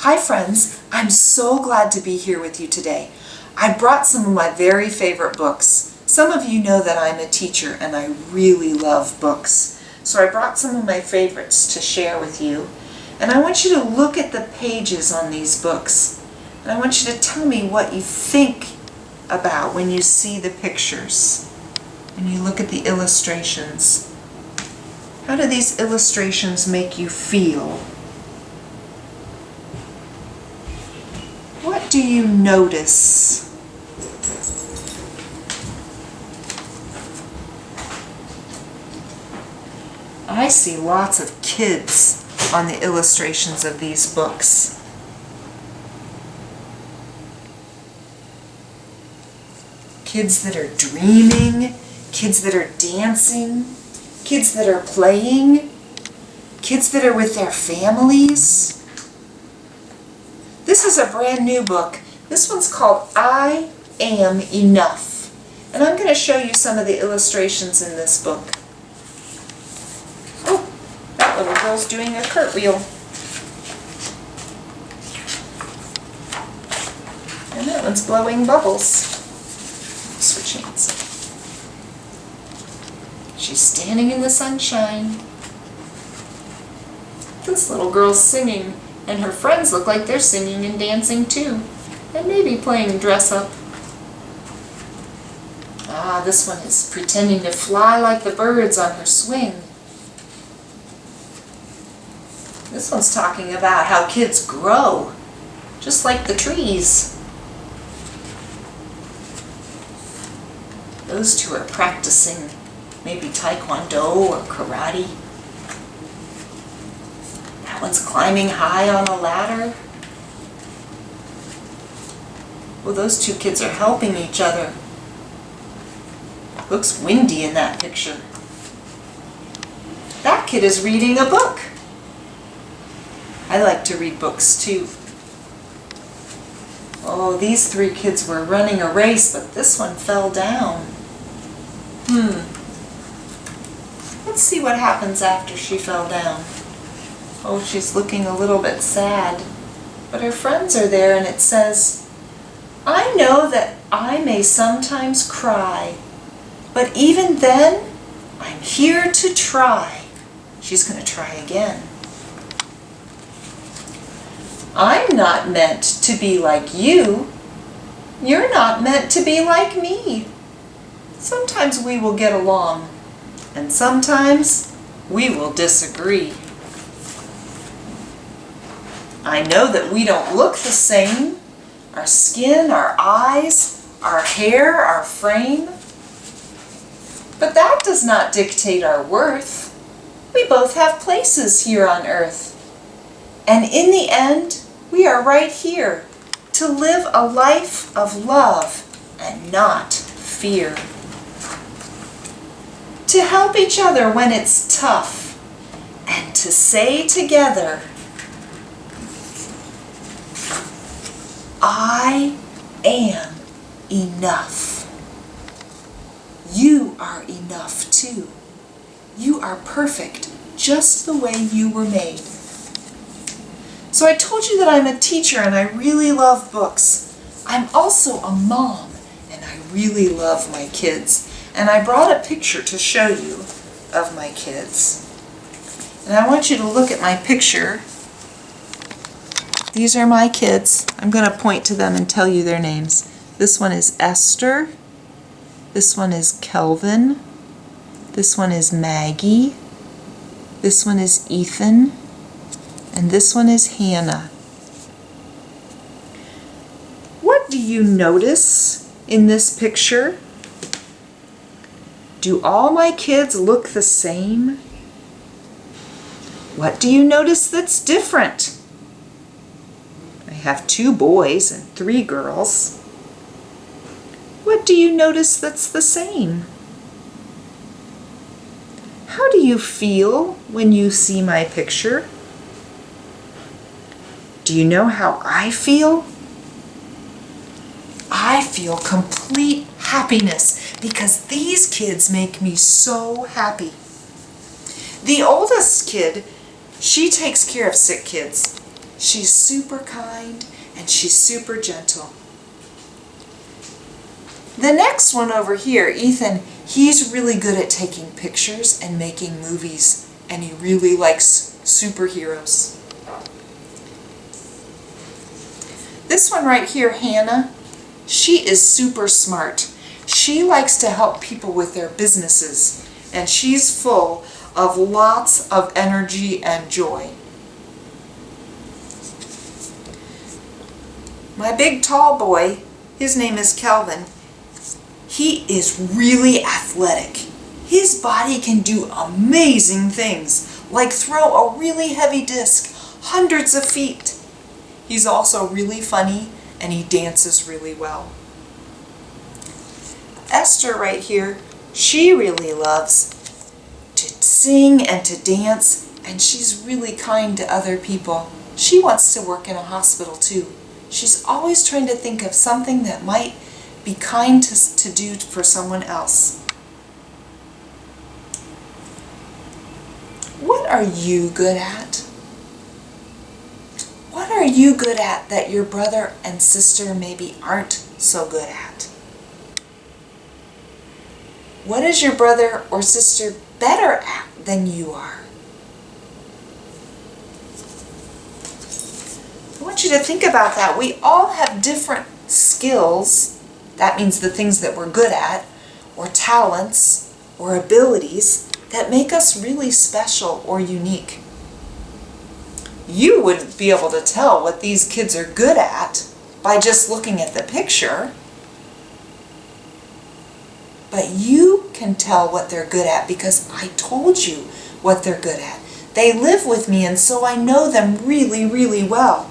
Hi friends, I'm so glad to be here with you today. I brought some of my very favorite books. Some of you know that I'm a teacher and I really love books. So I brought some of my favorites to share with you. And I want you to look at the pages on these books. And I want you to tell me what you think about when you see the pictures and you look at the illustrations. How do these illustrations make you feel? What do you notice? I see lots of kids on the illustrations of these books. Kids that are dreaming, kids that are dancing, kids that are playing, kids that are with their families. This is a brand new book. This one's called I Am Enough. And I'm going to show you some of the illustrations in this book. Oh, that little girl's doing a cartwheel. And that one's blowing bubbles. Switch hands. She's standing in the sunshine. This little girl's singing. And her friends look like they're singing and dancing too. And maybe playing dress up. Ah, this one is pretending to fly like the birds on her swing. This one's talking about how kids grow, just like the trees. Those two are practicing maybe taekwondo or karate. One's climbing high on a ladder. Well, those two kids are helping each other. Looks windy in that picture. That kid is reading a book. I like to read books too. Oh, these three kids were running a race, but this one fell down. Let's see what happens after she fell down. Oh, she's looking a little bit sad. But her friends are there and it says, I know that I may sometimes cry, but even then, I'm here to try. She's going to try again. I'm not meant to be like you. You're not meant to be like me. Sometimes we will get along, and sometimes we will disagree. I know that we don't look the same. Our skin, our eyes, our hair, our frame. But that does not dictate our worth. We both have places here on earth. And in the end, we are right here to live a life of love and not fear. To help each other when it's tough, and to say together, I am enough. You are enough too. You are perfect just the way you were made. So I told you that I'm a teacher and I really love books. I'm also a mom and I really love my kids. And I brought a picture to show you of my kids. And I want you to look at my picture. These are my kids. I'm going to point to them and tell you their names. This one is Esther. This one is Kelvin. This one is Maggie. This one is Ethan. And this one is Hannah. What do you notice in this picture? Do all my kids look the same? What do you notice that's different? I have 2 boys and 3 girls. What do you notice that's the same? How do you feel when you see my picture? Do you know how I feel? I feel complete happiness because these kids make me so happy. The oldest kid, she takes care of sick kids. She's super kind and she's super gentle. The next one over here, Ethan, he's really good at taking pictures and making movies, and he really likes superheroes. This one right here, Hannah, she is super smart. She likes to help people with their businesses, and she's full of lots of energy and joy. My big tall boy, his name is Kelvin. He is really athletic. His body can do amazing things, like throw a really heavy disc hundreds of feet. He's also really funny, and he dances really well. Esther right here, she really loves to sing and to dance, and she's really kind to other people. She wants to work in a hospital too. She's always trying to think of something that might be kind to do for someone else. What are you good at? What are you good at that your brother and sister maybe aren't so good at? What is your brother or sister better at than you are? I want you to think about that. We all have different skills. That means the things that we're good at, or talents, or abilities that make us really special or unique. You wouldn't be able to tell what these kids are good at by just looking at the picture. But you can tell what they're good at because I told you what they're good at. They live with me, and so I know them really, really well.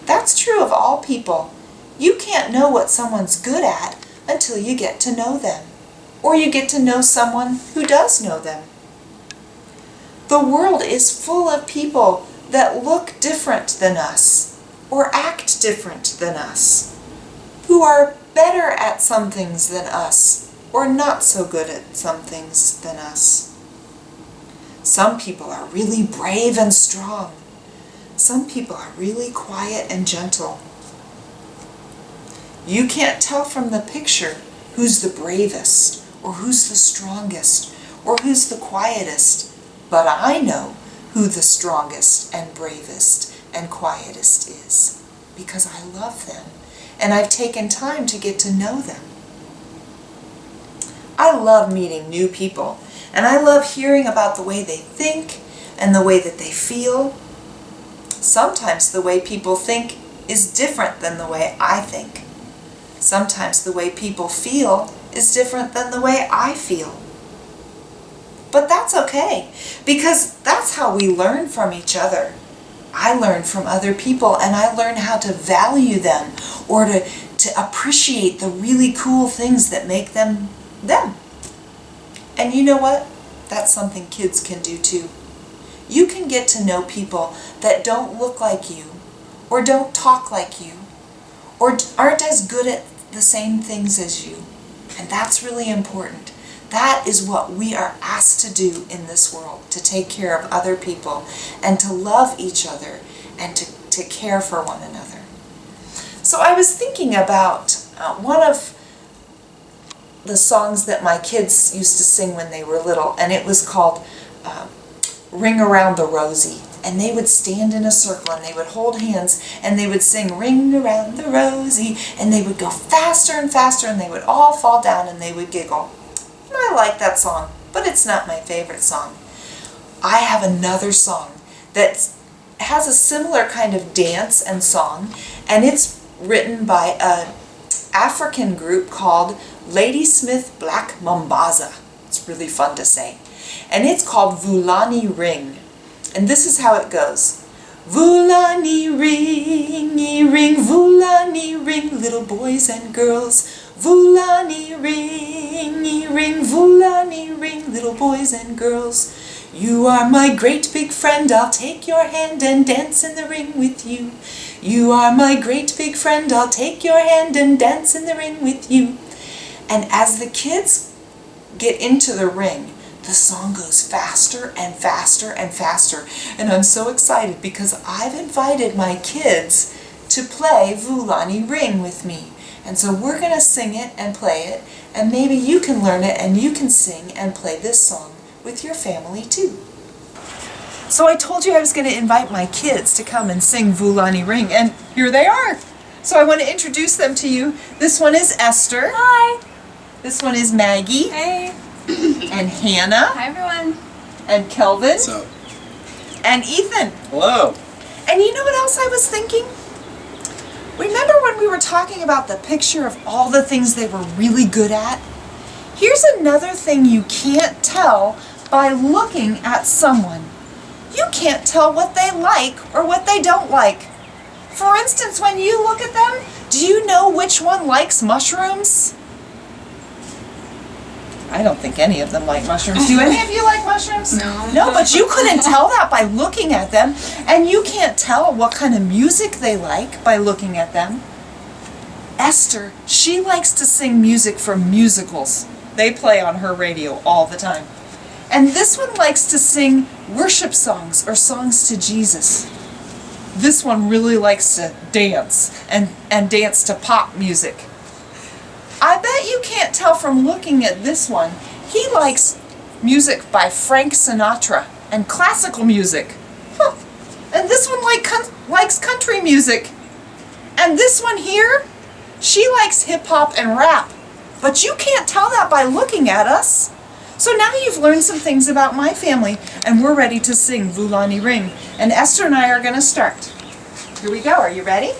That's true of all people. You can't know what someone's good at until you get to know them, or you get to know someone who does know them. The world is full of people that look different than us, or act different than us, who are better at some things than us, or not so good at some things than us. Some people are really brave and strong. Some people are really quiet and gentle. You can't tell from the picture who's the bravest, or who's the strongest, or who's the quietest, but I know who the strongest and bravest and quietest is, because I love them, and I've taken time to get to know them. I love meeting new people, and I love hearing about the way they think and the way that they feel. Sometimes the way people think is different than the way I think. Sometimes the way people feel is different than the way I feel. But that's okay, because that's how we learn from each other. I learn from other people, and I learn how to value them, or to appreciate the really cool things that make them them. And you know what? That's something kids can do too. You can get to know people that don't look like you, or don't talk like you, or aren't as good at the same things as you. And that's really important. That is what we are asked to do in this world, to take care of other people and to love each other and to care for one another. So I was thinking about one of the songs that my kids used to sing when they were little, and it was called Ring Around the Rosie. And they would stand in a circle and they would hold hands and they would sing Ring Around the Rosie, and they would go faster and faster and they would all fall down and they would giggle. And I like that song, but it's not my favorite song. I have another song that has a similar kind of dance and song, and it's written by an African group called Ladysmith Black Mambaza. It's really fun to say. And it's called Vulani Ring. And this is how it goes. Vulani ring, ring, Vulani ring, little boys and girls. Vulani ring, ring, Vulani ring, little boys and girls. You are my great big friend, I'll take your hand and dance in the ring with you. You are my great big friend, I'll take your hand and dance in the ring with you. And as the kids get into the ring, the song goes faster and faster and faster. And I'm so excited because I've invited my kids to play Vulani Ring with me. And so we're going to sing it and play it, and maybe you can learn it and you can sing and play this song with your family too. So I told you I was going to invite my kids to come and sing Vulani Ring, and here they are. So I want to introduce them to you. This one is Esther. Hi. This one is Maggie. Hey. And Hannah. Hi, everyone. And Kelvin. What's up? And Ethan. Hello. And you know what else I was thinking? Remember when we were talking about the picture of all the things they were really good at? Here's another thing you can't tell by looking at someone. You can't tell what they like or what they don't like. For instance, when you look at them, do you know which one likes mushrooms? I don't think any of them like mushrooms. Do any of you like mushrooms? No. No, but you couldn't tell that by looking at them. And you can't tell what kind of music they like by looking at them. Esther, she likes to sing music from musicals. They play on her radio all the time. And this one likes to sing worship songs or songs to Jesus. This one really likes to dance and dance to pop music. I bet you can't tell from looking at this one. He likes music by Frank Sinatra and classical music. Huh. And this one likes country music. And this one here, she likes hip-hop and rap. But you can't tell that by looking at us. So now you've learned some things about my family, and we're ready to sing Vulani Ring. And Esther and I are going to start. Here we go. Are you ready?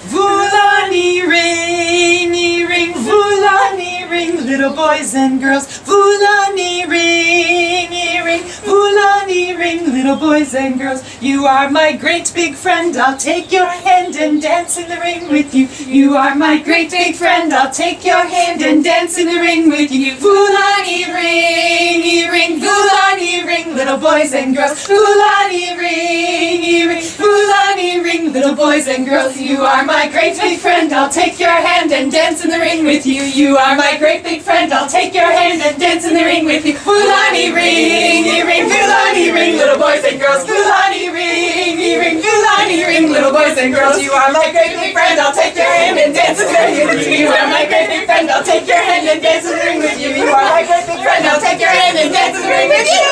Vulani ring, ring, Vulani ring, little boys and girls. Vulani ring, ring, Vulani ring, little boys and girls. You are my great big friend, I'll take your hand and dance in the ring with you. You are my great big friend, I'll take your hand and dance in the ring with you. Vulani ring, ring, Vulani ring, little boys and girls. Vulani ring, ring, Vulani ring, little boys and girls. You are my great big friend, I'll take your hand and dance in the ring with you. You are my great big friend, I'll take your hand and dance in the ring with you. Vulani ring, ring, Vulani ring, little boys and girls. Vulani ring, ring, Vulani ring, little boys and girls. You are my great big friend, I'll take your hand and dance in the ring with you. You are my great big friend, I'll take your hand and dance in the ring with you. You are my great big friend, I'll take your hand and dance in the ring with you.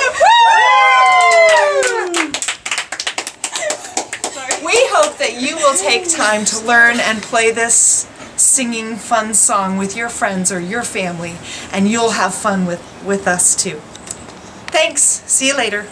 We hope that you will take time to learn and play this singing fun song with your friends or your family, and you'll have fun with us too. Thanks. See you later.